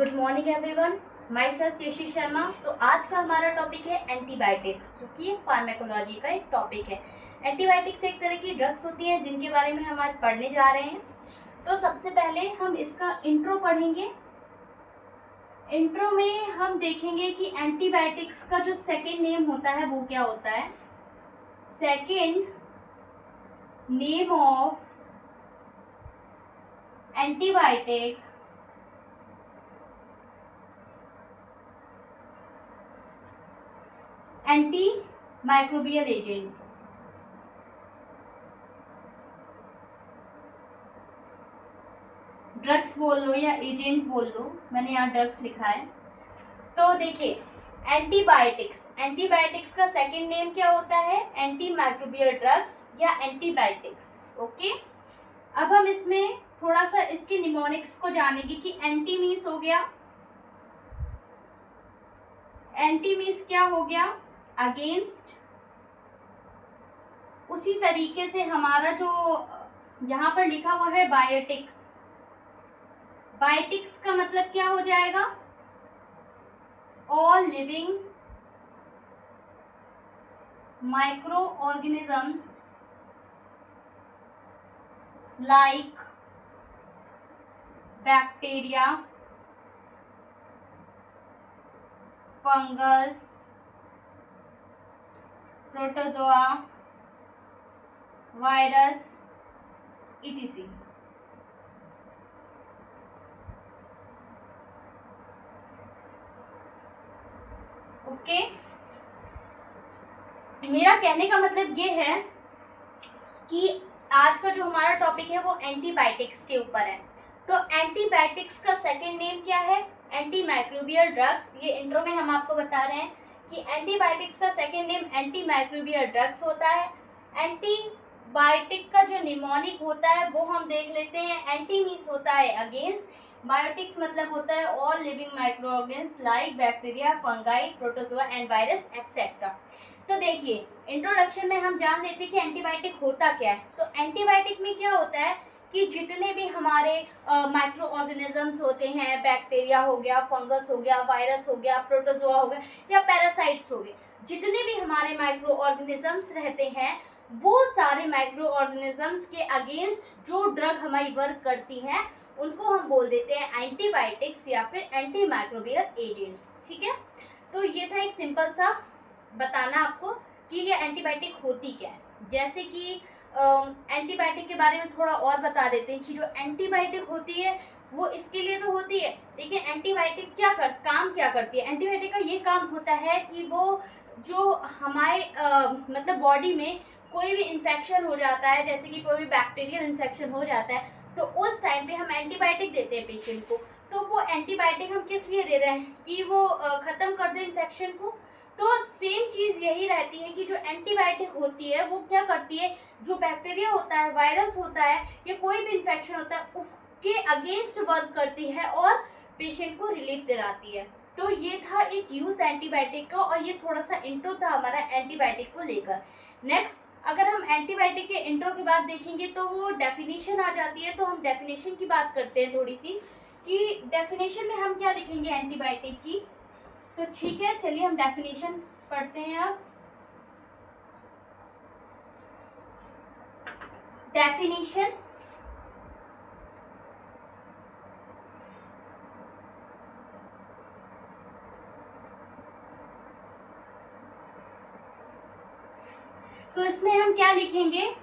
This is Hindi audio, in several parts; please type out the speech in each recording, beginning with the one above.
Good morning everyone, my self Yeshi Sharma. तो आज का हमारा टॉपिक है एंटीबायोटिक्स, जो कि फार्मेकोलॉजी का एक टॉपिक है। एंटीबायोटिक्स एक तरह की ड्रग्स होती हैं जिनके बारे में हम आज पढ़ने जा रहे हैं। तो सबसे पहले हम इसका इंट्रो पढ़ेंगे। इंट्रो में हम देखेंगे कि एंटीबायोटिक्स का जो सेकेंड नेम होता है वो क्या होता है। Second name of antibiotic anti microbial agent. Drugs बोल लो या एजेंट बोल लो, मैंने यहाँ ड्रग्स लिखा है। तो देखिए, एंटीबायोटिक्स का सेकंड नेम क्या होता है? एंटी माइक्रोबियल ड्रग्स या एंटीबायोटिक्स। ओके, अब हम इसमें थोड़ा सा इसके निमोनिक्स को जानेंगे कि एंटी मीन्स हो गया, एंटी मीन्स क्या हो गया? अगेंस्ट। उसी तरीके से हमारा जो यहाँ पर लिखा हुआ है बायोटिक्स, बायोटिक्स का मतलब क्या हो जाएगा? All living micro organisms like bacteria, fungus, protozoa, virus, etc। Okay, मेरा कहने का मतलब ये है कि आज का जो हमारा टॉपिक है वो एंटीबायोटिक्स के ऊपर है। तो एंटीबायोटिक्स का सेकेंड नेम क्या है? Anti microbial drugs. ये इंट्रो में हम आपको बता रहे हैं कि एंटीबायोटिक्स का second name anti microbial drugs होता है। एंटीबायोटिक का जो निमोनिक होता है वो हम देख लेते हैं। एंटी मीन्स होता है अगेंस्ट, बायोटिक्स मतलब होता है all living micro organism like bacteria, fungi, protozoa and virus etcetera. तो देखिए, इंट्रोडक्शन में हम जान लेते हैं कि एंटीबायोटिक होता क्या है। तो एंटीबायोटिक में क्या होता है कि जितने भी हमारे माइक्रो ऑर्गेनिजम्स होते हैं, बैक्टीरिया हो गया, फंगस हो गया, वायरस हो गया, प्रोटोजोआ हो गया या पैरासाइट्स हो गए, जितने भी हमारे माइक्रो ऑर्गेनिजम्स रहते हैं, वो सारे माइक्रो ऑर्गेनिजम्स के अगेंस्ट जो ड्रग हमारी वर्क करती हैं उनको हम बोल देते हैं एंटीबायोटिक्स या फिर एंटी माइक्रोबियल एजेंट्स। ठीक है, तो ये था एक सिंपल सा बताना आपको कि ये एंटीबायोटिक होती क्या है। जैसे कि एंटीबायोटिक के बारे में थोड़ा और बता देते हैं कि जो एंटीबायोटिक होती है वो इसके लिए तो होती है, लेकिन एंटीबायोटिक काम क्या करती है? एंटीबायोटिक का ये काम होता है कि वो जो हमारे मतलब बॉडी में कोई भी इन्फेक्शन हो जाता है, जैसे कि कोई भी बैक्टीरियल इन्फेक्शन हो जाता है, तो उस टाइम पे हम एंटीबायोटिक देते हैं पेशेंट को। तो वो एंटीबायोटिक हम किस लिए दे रहे हैं? कि वो ख़त्म कर दे इन्फेक्शन को। तो सेम चीज़ यही रहती है कि जो एंटीबायोटिक होती है वो क्या करती है, जो बैक्टीरिया होता है, वायरस होता है या कोई भी इन्फेक्शन होता है उसके अगेंस्ट वर्क करती है और पेशेंट को रिलीफ दिलाती है। तो ये था एक यूज़ एंटीबायोटिक का, और ये थोड़ा सा इंट्रो था हमारा एंटीबायोटिक को लेकर। नेक्स्ट, अगर हम एंटीबायोटिक के इंट्रो के बाद देखेंगे तो वो डेफिनेशन आ जाती है। तो हम डेफिनेशन की बात करते हैं थोड़ी सी, कि डेफिनेशन में हम क्या लिखेंगे एंटीबायोटिक की। तो ठीक है, चलिए हम डेफिनेशन पढ़ते हैं अब। डेफिनेशन, तो इसमें हम क्या लिखेंगे?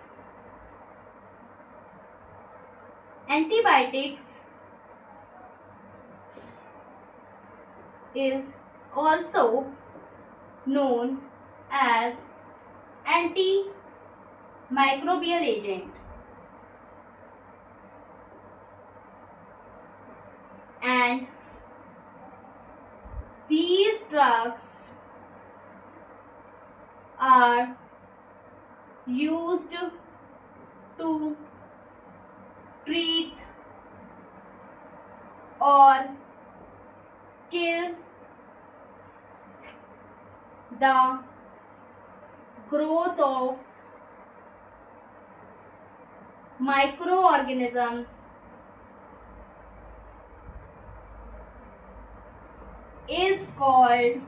Antibiotics is also known as antimicrobial agent and these drugs are used to treat or kill the growth of microorganisms is called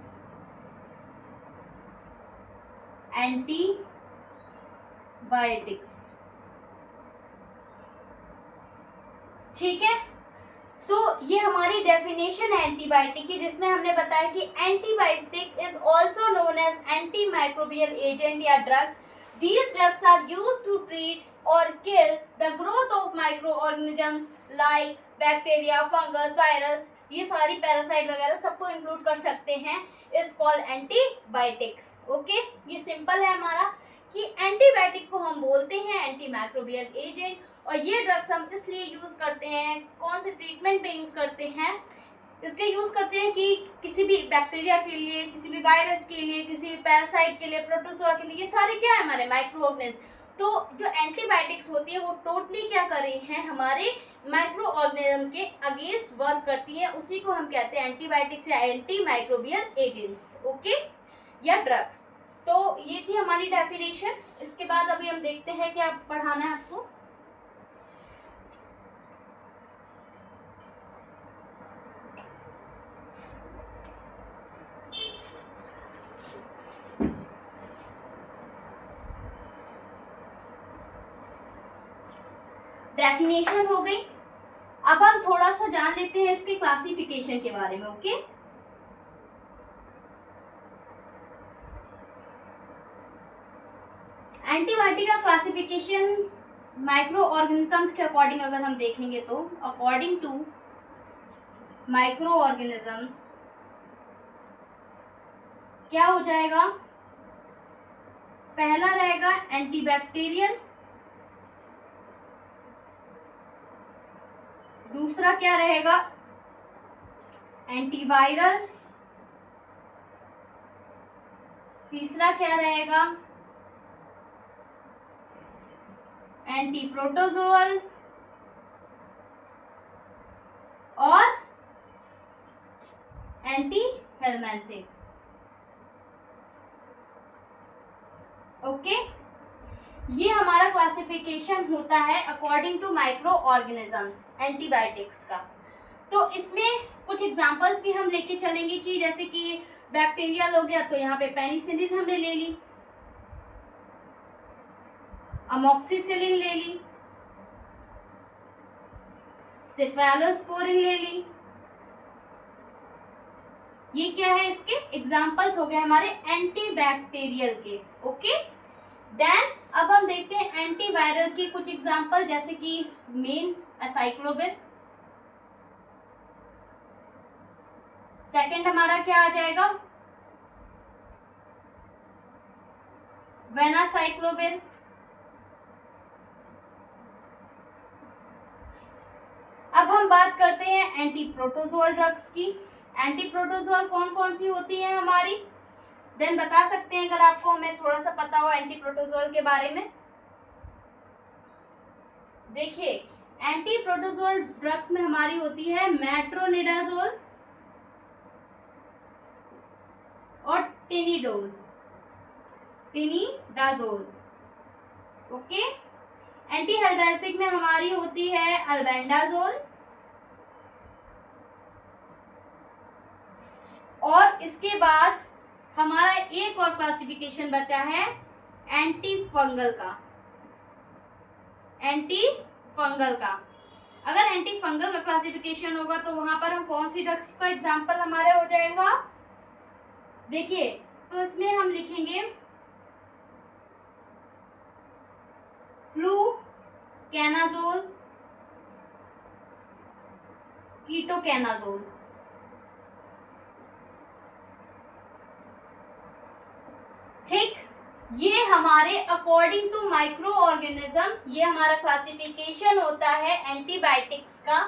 antibiotics। ठीक है, तो ये हमारी डेफिनेशन है एंटीबायोटिक की, जिसमें हमने बताया कि antibiotic is also known as anti microbial agent या drugs. These drugs are used to treat और kill the growth of micro organisms like bacteria, fungus, virus, ये सारी पैरासाइट वगैरह सबको इंक्लूड कर सकते हैं, इज कॉल्ड एंटीबायोटिक्स। ओके, ये सिंपल है हमारा कि एंटीबायोटिक को हम बोलते हैं एंटी माइक्रोबियल एजेंट, और ये ड्रग्स हम इसलिए यूज करते हैं, कौन से ट्रीटमेंट में यूज करते हैं, इसलिए यूज करते हैं कि किसी भी बैक्टीरिया के लिए, किसी भी वायरस के लिए, किसी भी पैरासाइट के लिए, प्रोटोजोआ के लिए, ये सारे क्या है हमारे माइक्रो ऑर्गेनिज्म। तो जो एंटीबायोटिक्स होती है वो टोटली क्या कर रही हैं, हमारे माइक्रो ऑर्गेनिज्म के अगेंस्ट वर्क करती है, उसी को हम कहते हैं एंटीबायोटिक्स या एंटी माइक्रोबियल एजेंट्स। ओके, या ड्रग्स। तो ये थी हमारी डेफिनेशन। इसके बाद अभी हम देखते हैं क्या पढ़ाना है आपको। डेफिनेशन हो गई, अब हम थोड़ा सा जान लेते हैं इसके क्लासिफिकेशन के बारे में। ओके, एंटीबायोटिक का क्लासिफिकेशन माइक्रो ऑर्गेनिजम्स के अकॉर्डिंग अगर हम देखेंगे तो अकॉर्डिंग टू माइक्रो ऑर्गेनिजम्स क्या हो जाएगा, पहला रहेगा एंटीबैक्टीरियल, दूसरा क्या रहेगा एंटीवायरल, तीसरा क्या रहेगा एंटी प्रोटोजोअल, और एंटी हेलमिंथिक। ओके, ये हमारा क्लासिफिकेशन होता है according to micro organisms antibiotics का। तो इसमें कुछ एग्जांपल्स भी हम लेके चलेंगे कि जैसे कि बैक्टीरियल हो गया तो यहाँ पे पेनिसिलिन हमने ले ली, अमोक्सिसिलिन ले ली, सेफेलोस्पोरिन ले ली, ये क्या है, इसके एग्जांपल्स हो गए हमारे एंटीबैक्टीरियल के। ओके, देन अब हम देखते हैं एंटीवायरल की कुछ एग्जांपल, जैसे कि मेन एसाइक्लोविर, सेकंड हमारा क्या आ जाएगा वेनासाइक्लोविर, अब हम बात करते हैं एंटी प्रोटोजोअल ड्रग्स की। एंटी प्रोटोजोअल कौन कौन सी होती है हमारी, देन बता सकते हैं अगर आपको हमें थोड़ा सा पता हो एंटी प्रोटोजोअल के बारे में। देखिए, एंटी प्रोटोजोअल ड्रग्स में हमारी होती है मेट्रोनिडाजोल और टिनिडाजोल। ओके, एंटी हेलमिंथिक में हमारी होती है अल्बेंडाजोल, और इसके बाद हमारा एक और क्लासिफिकेशन बचा है एंटी फंगल का। एंटी फंगल का, अगर एंटी फंगल का क्लासिफिकेशन होगा तो वहां पर हम कौन सी ड्रग्स का एग्जांपल हमारे हो जाएगा, देखिए तो इसमें हम लिखेंगे फ्लूकेनाजोल, कीटोकेनाजोल। ठीक, ये हमारे अकॉर्डिंग टू माइक्रो ऑर्गेनिज्म ये हमारा क्लासिफिकेशन होता है एंटीबायोटिक्स का,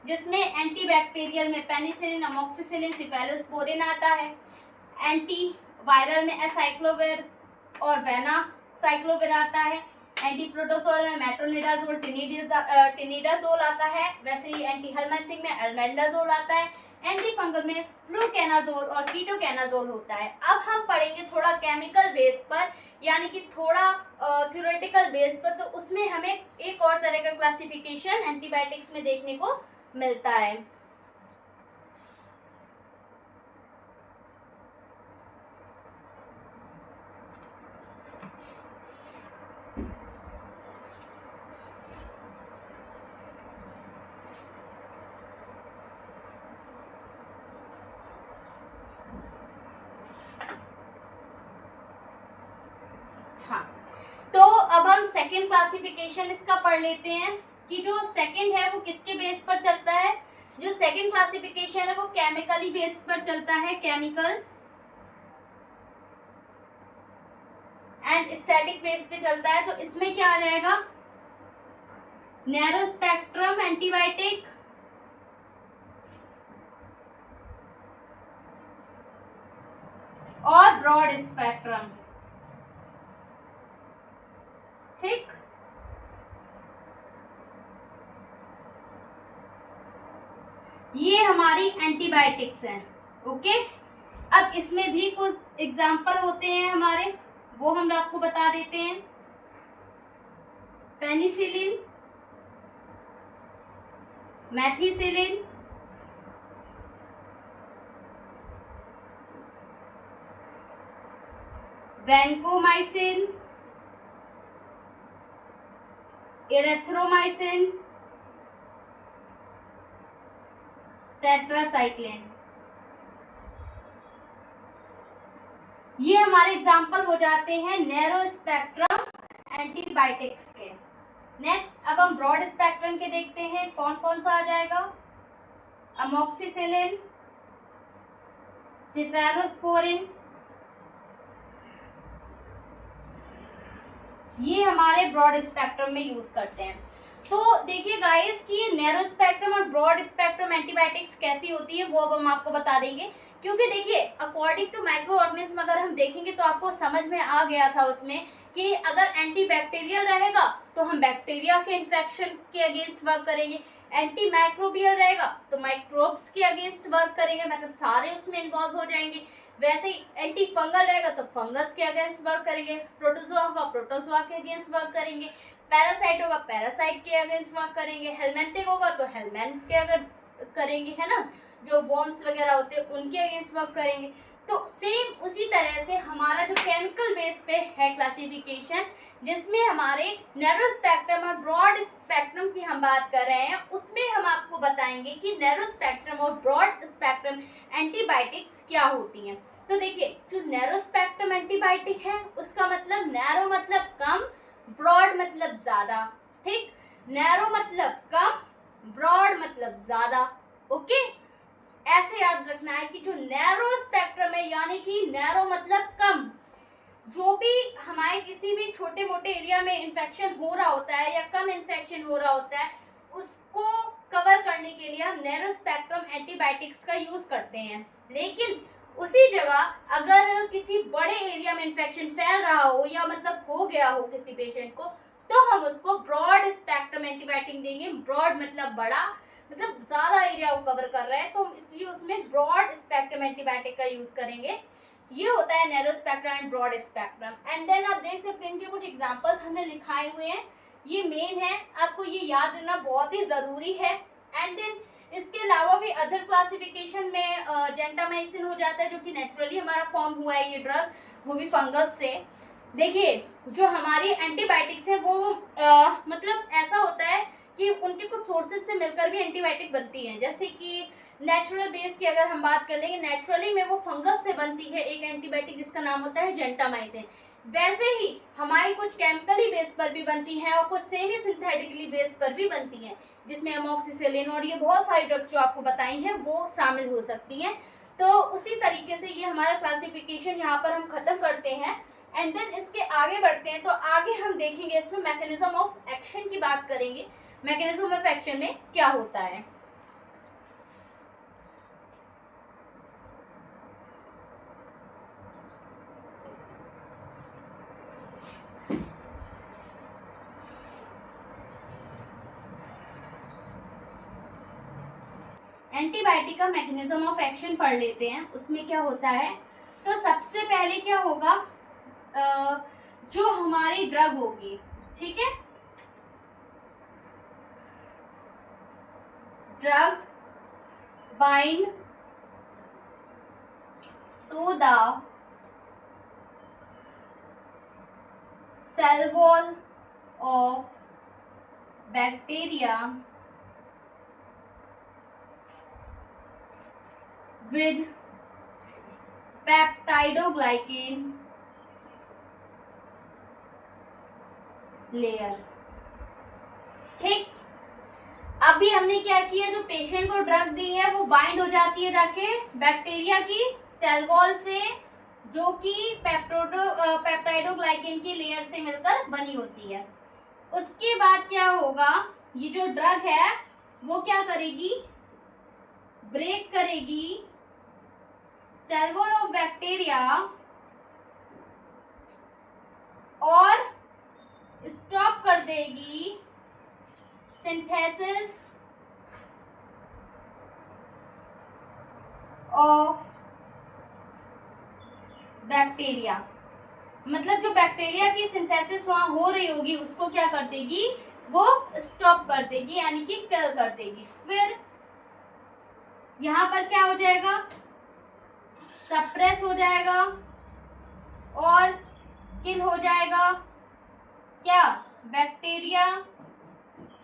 जिसमें एंटीबैक्टीरियल में पेनिसिलिन, अमोक्सिसिलिन, सेफेलोस्पोरिन आता है, एंटी वायरल में एसाइक्लोविर और वेनासाइक्लोविर आता है, एंटी प्रोटोजोल में मेट्रोनिडाजोल, टिनिडाजोल आता है, वैसे ही एंटी हेलमिंथिक में अल्बेंडाजोल आता है, एंटी फंगल में फ्लूकेनाजोल और कीटोकेनाजोल होता है। अब हम पढ़ेंगे थोड़ा केमिकल बेस पर, यानी कि थोड़ा थ्योरेटिकल बेस पर, तो उसमें हमें एक और तरह का क्लासिफिकेशन एंटीबायोटिक्स में देखने को मिलता है। हाँ, तो अब हम सेकेंड क्लासिफिकेशन इसका पढ़ लेते हैं कि जो सेकेंड है वो किसके बेस पर चलता है। जो सेकेंड क्लासिफिकेशन है वो केमिकली बेस पर चलता है, केमिकल एंड स्टैटिक बेस पे चलता है। तो इसमें क्या आ जाएगा, नैरो स्पेक्ट्रम एंटीबायोटिक और ब्रॉड स्पेक्ट्रम। ठीक, ये हमारी एंटीबायोटिक्स हैं। ओके, अब इसमें भी कुछ एग्जाम्पल होते हैं हमारे, वो हम आपको बता देते हैं। Penicillin, methicillin, vancomycin, erythromycin, tetracycline. ये हमारे एग्जाम्पल हो जाते हैं नैरो स्पेक्ट्रम एंटीबायोटिक्स के। नेक्स्ट अब हम ब्रॉड स्पेक्ट्रम के देखते हैं, कौन कौन सा आ जाएगा। अमोक्सिसिलिन, सिफेलोस्पोरिन, ये हमारे ब्रॉड स्पेक्ट्रम में यूज करते हैं। तो देखिए गाइस कि नैरो स्पेक्ट्रम और ब्रॉड स्पेक्ट्रम एंटीबायोटिक्स कैसी होती है वो अब हम आपको बता देंगे। क्योंकि देखिए अकॉर्डिंग टू माइक्रो ऑर्गेनिज्म अगर हम देखेंगे तो आपको समझ में आ गया था उसमें कि अगर एंटीबैक्टीरियल रहेगा तो हम बैक्टीरिया के इन्फेक्शन के अगेंस्ट वर्क करेंगे, एंटी माइक्रोबियल रहेगा तो माइक्रोब्स के अगेंस्ट वर्क करेंगे, मतलब सारे उसमें इन्वॉल्व हो जाएंगे। वैसे ही एंटी फंगल रहेगा तो फंगस के अगेंस्ट वर्क करेंगे, प्रोटोजोआ होगा प्रोटोजोआ के अगेंस्ट वर्क करेंगे, पैरासाइट होगा पैरासाइट के अगेंस्ट वर्क करेंगे, हेलमेंथिक होगा तो हेलमेंथ के अगर करेंगे, है ना, जो वॉर्म्स वगैरह होते हैं उनके अगेंस्ट वर्क करेंगे। तो सेम उसी तरह से हमारा जो केमिकल बेस पे है क्लासिफिकेशन, जिसमें हमारे नैरो स्पेक्ट्रम और ब्रॉड स्पेक्ट्रम की हम बात कर रहे हैं, उसमें हम आपको बताएंगे कि नैरो स्पेक्ट्रम और ब्रॉड स्पेक्ट्रम एंटीबायोटिक्स क्या होती हैं। तो देखिए जो नैरो स्पेक्ट्रम एंटीबायोटिक है उसका मतलब नैरो मतलब कम, ब्रॉड मतलब ज्यादा। ठीक, नैरो मतलब कम, ब्रॉड मतलब ज्यादा। ओके, ऐसे याद रखना है कि जो नैरो स्पेक्ट्रम है यानी कि नैरो मतलब कम, जो भी हमारे किसी भी छोटे मोटे एरिया में इन्फेक्शन हो रहा होता है या कम इन्फेक्शन हो रहा होता है उसको कवर करने के लिए हम नैरो स्पेक्ट्रम एंटीबायोटिक्स का यूज करते हैं। लेकिन उसी जगह अगर किसी बड़े एरिया में इन्फेक्शन फैल रहा हो या मतलब हो गया हो किसी पेशेंट को, तो हम उसको ब्रॉड स्पेक्ट्रम एंटीबायोटिक देंगे। ब्रॉड मतलब बड़ा, मतलब ज्यादा एरिया को कवर कर रहा है, तो हम इसलिए उसमें ब्रॉड स्पेक्ट्रम एंटीबायोटिक का यूज करेंगे। ये होता है narrow spectrum and broad spectrum. And then आप देख सकते हैं इनके कुछ एग्जांपल्स हमने लिखाए हुए हैं, ये मेन है, आपको ये याद रखना बहुत ही जरूरी है। एंड देन इसके अलावा भी अदर क्लासिफिकेशन में जेंटामाइसिन हो जाता है जो कि नेचुरली हमारा फॉर्म हुआ है ये ड्रग, वो भी फंगस से। देखिए जो हमारी एंटीबायोटिक्स है वो मतलब ऐसा होता है कि उनके कुछ सोर्सेज से मिलकर भी एंटीबायोटिक बनती हैं। जैसे कि नेचुरल बेस की अगर हम बात कर लेंगे, नेचुरली में वो फंगस से बनती है एक एंटीबायोटिक जिसका नाम होता है जेंटामाइसिन। वैसे ही हमारी कुछ केमिकली बेस पर भी बनती हैं और कुछ सेमी सिंथेटिकली बेस पर भी बनती हैं, जिसमें अमोक्सिसिलिन और ये बहुत सारी ड्रग्स जो आपको बताई हैं वो शामिल हो सकती हैं। तो उसी तरीके से ये हमारा क्लासिफिकेशन यहाँ पर हम खत्म करते हैं। एंड देन इसके आगे बढ़ते हैं, तो आगे हम देखेंगे इसमें मैकेनिज्म ऑफ एक्शन की बात करेंगे। मैकेनिज्म ऑफ एक्शन में क्या होता है। एंटीबायोटिक का मैकेनिज्म ऑफ एक्शन पढ़ लेते हैं, उसमें क्या होता है। तो सबसे पहले क्या होगा, जो हमारी ड्रग होगी, ठीक है, drug bind to the cell wall of bacteria with peptidoglycan layer. ठीक, अभी हमने क्या किया, जो पेशेंट को ड्रग दी है वो बाइंड हो जाती है जाके बैक्टीरिया की सेल वॉल से, जो कि पेप्टाइडोग्लाइकेन की लेयर से मिलकर बनी होती है। उसके बाद क्या होगा, ये जो ड्रग है वो क्या करेगी, ब्रेक करेगी सेल वॉल ऑफ बैक्टीरिया और स्टॉप कर देगी सिंथेसिस ऑफ बैक्टीरिया। मतलब जो बैक्टीरिया की सिंथेसिस वहां हो रही होगी उसको क्या कर देगी, वो स्टॉप कर देगी, यानी कि किल कर देगी। फिर यहां पर क्या हो जाएगा, सप्रेस हो जाएगा और किल हो जाएगा क्या, बैक्टीरिया,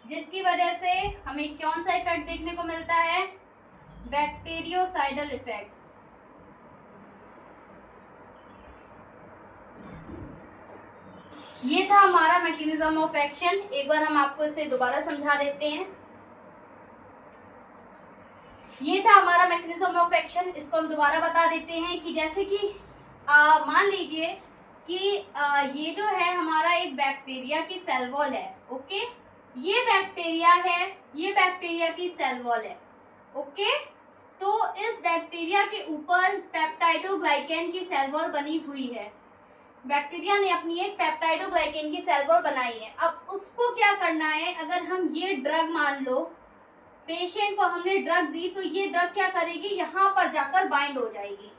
जिसकी वजह से हमें कौन सा इफेक्ट देखने को मिलता है, बैक्टीरियोसाइडल इफेक्ट। ये था हमारा मैकेनिज्म ऑफ एक्शन। एक बार हम आपको इसे दोबारा समझा देते हैं। ये था हमारा मैकेनिज्म ऑफ एक्शन, इसको हम दोबारा बता देते हैं कि जैसे कि मान लीजिए कि ये जो है हमारा एक बैक्टीरिया की सेल वॉल है। ओके, ये बैक्टीरिया है, ये बैक्टीरिया की सेल वॉल है। ओके, तो इस बैक्टीरिया के ऊपर पेप्टाइडोग्लाइकेन की सेल वॉल बनी हुई है। बैक्टीरिया ने अपनी एक पेप्टाइडोग्लाइकेन की सेल वॉल बनाई है। अब उसको क्या करना है, अगर हम ये ड्रग, मान लो पेशेंट को हमने ड्रग दी, तो ये ड्रग क्या करेगी, यहाँ पर जाकर बाइंड हो जाएगी।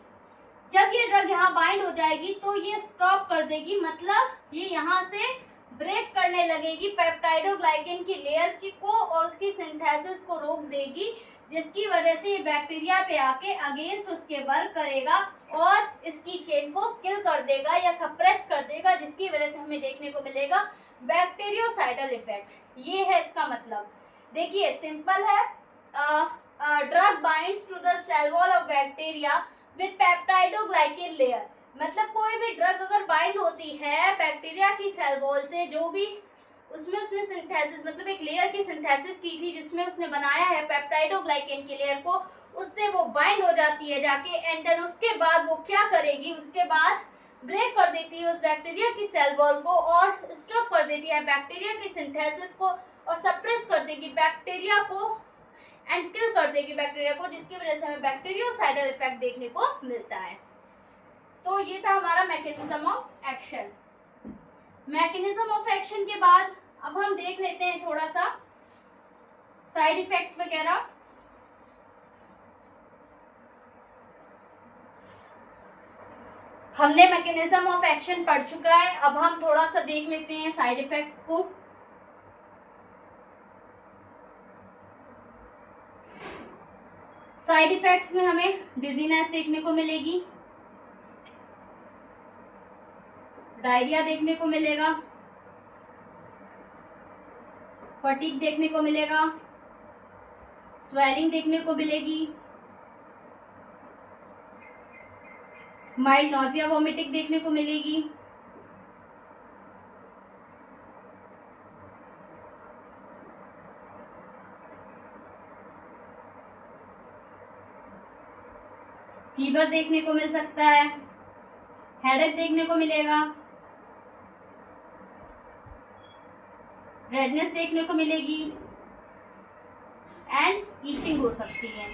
जब ये ड्रग यहाँ बाइंड हो जाएगी तो ये स्टॉप कर देगी, मतलब ये यहाँ से ब्रेक करने लगेगी पेप्टाइडोग्लाइकेन की लेयर की को और उसकी सिंथेसिस को रोक देगी, जिसकी वजह से ये बैक्टीरिया पे आके अगेंस्ट उसके वर्क करेगा और इसकी चेन को किल कर देगा या सप्रेस कर देगा, जिसकी वजह से हमें देखने को मिलेगा बैक्टीरियोसाइडल इफेक्ट। ये है इसका मतलब। देखिए सिंपल है, drug binds to the cell wall of bacteria with peptidoglycan layer. मतलब कोई भी ड्रग अगर बाइंड होती है बैक्टीरिया की सेल वॉल से, जो भी उसमें उसने सिंथेसिस, मतलब एक लेयर की सिंथेसिस की थी जिसमें उसने बनाया है पेप्टाइडोग्लाइकेन की लेयर को, उससे वो बाइंड हो जाती है जाके, एंड देन उसके बाद वो क्या करेगी, उसके बाद ब्रेक कर देती है उस बैक्टीरिया की सेल वॉल को और स्टॉप कर देती है बैक्टीरिया की सिंथेसिस को और सप्रेस कर देगी बैक्टीरिया को एंड किल कर देगी बैक्टीरिया को, जिसकी वजह से हमें बैक्टीरियोसाइडल इफेक्ट देखने को मिलता है। तो ये था हमारा mechanism of action. Mechanism of action के बाद अब हम देख लेते हैं थोड़ा सा साइड इफेक्ट्स वगैरह। हमने मैकेनिज्म ऑफ एक्शन पढ़ चुका है, अब हम थोड़ा सा देख लेते हैं साइड इफेक्ट्स को। साइड इफेक्ट्स में हमें डिजीनेस देखने को मिलेगी, डायरिया देखने को मिलेगा, फटीग देखने को मिलेगा, स्वेलिंग देखने को मिलेगी, माइल्ड नॉजिया वॉमिटिंग देखने को मिलेगी, फीवर देखने को मिल सकता है, हेडेक देखने को मिलेगा, रेडनेस देखने को मिलेगी एंड ईचिंग हो सकती है।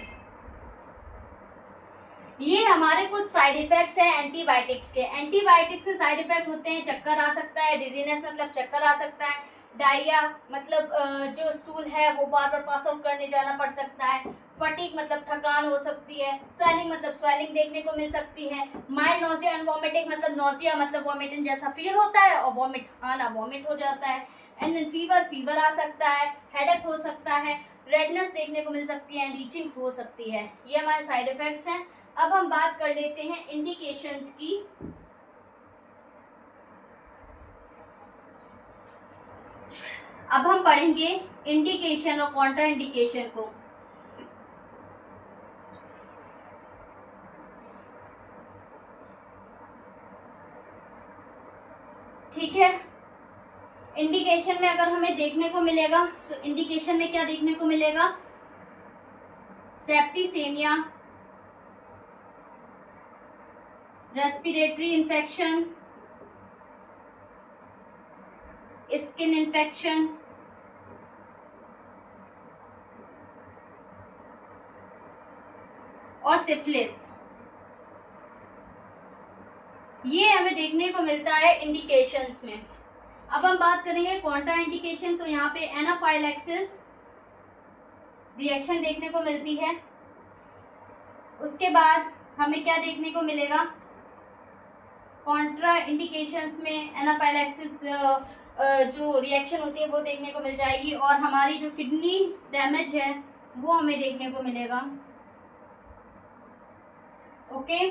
ये हमारे कुछ साइड इफेक्ट्स हैं एंटीबायोटिक्स के। एंटीबायोटिक्स से साइड इफेक्ट होते हैं, चक्कर आ सकता है, डिजीनेस मतलब चक्कर आ सकता है, डायरिया मतलब जो स्टूल है वो बार बार पास आउट करने जाना पड़ सकता है, फटीग मतलब थकान हो सकती है, स्वेलिंग मतलब स्वेलिंग देखने को मिल सकती है, माइल्ड नोजिया एंड वॉमिटिंग मतलब नोजिया मतलब वॉमिटिंग जैसा फील होता है और वॉमिट आना वॉमिट हो जाता है, एंड देन फीवर आ सकता है, हेडेक हो सकता है, रेडनेस देखने को मिल सकती है एंड ईचिंग हो सकती है। ये हमारे साइड इफेक्ट्स हैं। अब हम बात कर लेते हैं इंडिकेशंस की। अब हम पढ़ेंगे इंडिकेशन और कॉन्ट्रा इंडिकेशन को। ठीक है, इंडिकेशन में अगर हमें देखने को मिलेगा तो इंडिकेशन में क्या देखने को मिलेगा, septicaemia, respiratory infection, skin infection, और सिफिलिस, ये हमें देखने को मिलता है इंडिकेशंस में। अब हम बात करेंगे कॉन्ट्रा इंडिकेशन, तो यहाँ पे एनाफाइलैक्सिस रिएक्शन देखने को मिलती है। उसके बाद हमें क्या देखने को मिलेगा, कॉन्ट्रा इंडिकेशंस में एनाफाइलैक्सिस जो रिएक्शन होती है वो देखने को मिल जाएगी, और हमारी जो किडनी डैमेज है वो हमें देखने को मिलेगा। ओके,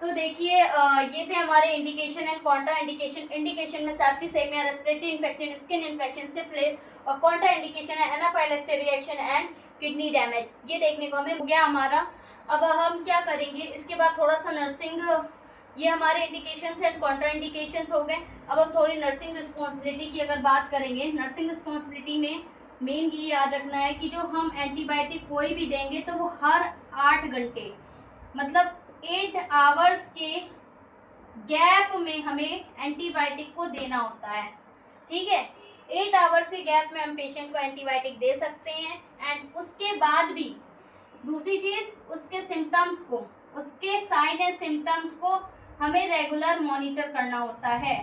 तो देखिए ये थे हमारे indication and contra indication. Indication में septicemia, respiratory infection, skin infection, syphilis, और कॉन्ट्रा इंडिकेशन है anaphylaxis reaction and kidney damage. ये देखने को हमें हो गया हमारा। अब हम क्या करेंगे, इसके बाद थोड़ा सा नर्सिंग, ये हमारे इंडिकेशंस एंड कॉन्ट्रा इंडिकेशंस हो गए। अब हम थोड़ी नर्सिंग रिस्पॉन्सिबिलिटी की अगर बात करेंगे, नर्सिंग रिस्पॉन्सिबिलिटी में मेन ये याद रखना है कि जो हम एंटीबायोटिक कोई भी देंगे तो वो हर 8 घंटे मतलब 8 आवर्स के गैप में हमें एंटीबायोटिक को देना होता है। ठीक है, 8 आवर्स के गैप में हम पेशेंट को एंटीबायोटिक दे सकते हैं। एंड उसके बाद भी दूसरी चीज़, उसके सिम्टम्स को, उसके साइन एंड सिम्टम्स को हमें रेगुलर मॉनिटर करना होता है।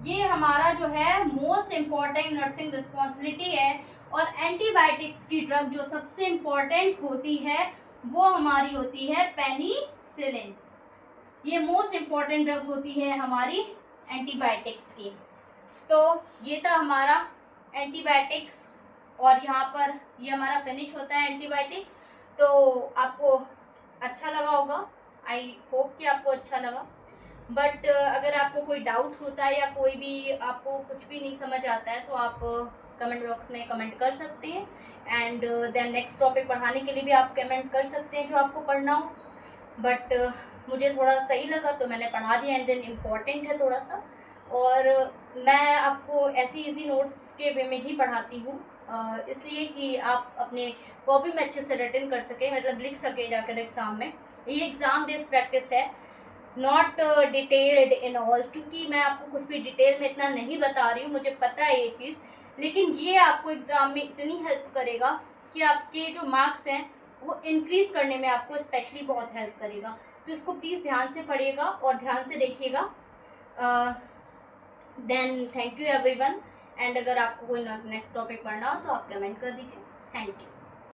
ये हमारा जो है मोस्ट इम्पॉर्टेंट नर्सिंग रिस्पॉन्सिबिलिटी है। और एंटीबायोटिक्स की ड्रग जो सबसे इम्पॉर्टेंट होती है वो हमारी होती है पेनिसिलिन। ये मोस्ट इम्पॉर्टेंट ड्रग होती है हमारी एंटीबायोटिक्स की। तो ये था हमारा एंटीबायोटिक्स, और यहाँ पर ये हमारा फिनिश होता है एंटीबायोटिक। तो आपको अच्छा लगा होगा, आई होप कि आपको अच्छा लगा। बट अगर आपको कोई डाउट होता है या कोई भी आपको कुछ भी नहीं समझ आता है तो आप कमेंट बॉक्स में कमेंट कर सकते हैं। एंड देन नेक्स्ट टॉपिक पढ़ाने के लिए भी आप कमेंट कर सकते हैं जो आपको पढ़ना हो। बट मुझे थोड़ा सही लगा तो मैंने पढ़ा दिया, एंड देन इम्पॉर्टेंट है थोड़ा सा। और मैं आपको ऐसी इजी नोट्स के वे में ही पढ़ाती हूँ, इसलिए कि आप अपने कॉपी में अच्छे से रिटन कर सकें, मतलब लिख सकें जाकर एग्ज़ाम में। ये एग्ज़ाम बेस्ड प्रैक्टिस है, नॉट डिटेल्ड इन ऑल, क्योंकि मैं आपको कुछ भी डिटेल में इतना नहीं बता रही हूँ, मुझे पता है ये चीज़। लेकिन ये आपको एग्ज़ाम में इतनी हेल्प करेगा कि आपके जो मार्क्स हैं वो इंक्रीज़ करने में आपको स्पेशली बहुत हेल्प करेगा। तो इसको प्लीज़ ध्यान से पढ़िएगा और ध्यान से देखिएगा। Then thank you everyone. And अगर आपको कोई नेक्स्ट टॉपिक पढ़ना हो तो आप कमेंट कर दीजिए। Thank you.